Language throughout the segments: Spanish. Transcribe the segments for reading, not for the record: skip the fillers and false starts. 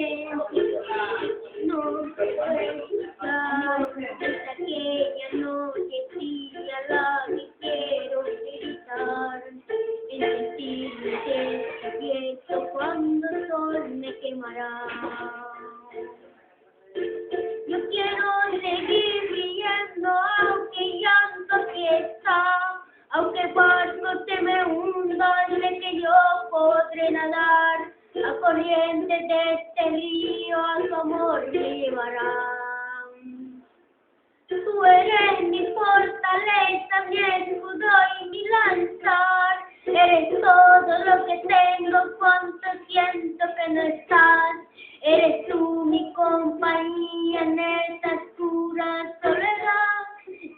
No puedo estar desde aquella noche fría la que quiero gritar. El sentirme despierto cuando el sol me quemará. Yo quiero seguir viviendo aunque llanto aquí está, aunque el barco se me hunda, sé que yo podré nadar. La corriente de este río a su amor me llevará. Tú eres mi fortaleza, mi escudo y mi lanza. Eres todo lo que tengo, cuanto siento que no estás. Eres tú mi compañía en esta oscura soledad,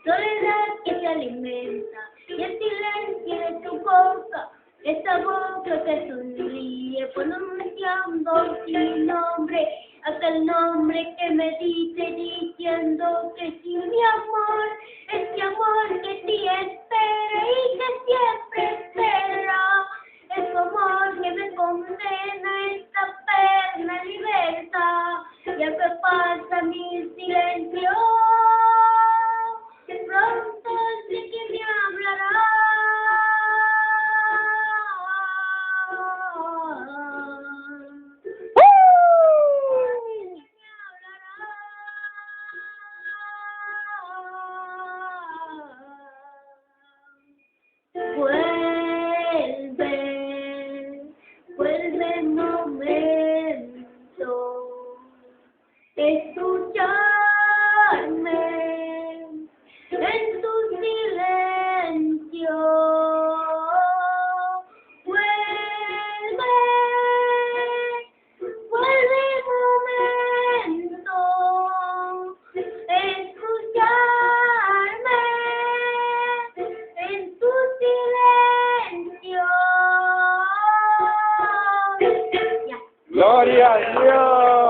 soledad que te alimenta. Y el silencio de tu boca, esa boca que sonríe pronunciando mi nombre, aquel nombre que me dice diciendo que sí, mi amor, ese amor que te espera y que siempre espera, es tu amor que me condena a esta perna libertad, ya que pasa mi silencio, de pronto sé que me hablará. Vuelve, vuelve el momento, escucharme en tu silencio. Vuelve, vuelve el momento, escucharme en tu silencio. Ya. Gloria a Dios.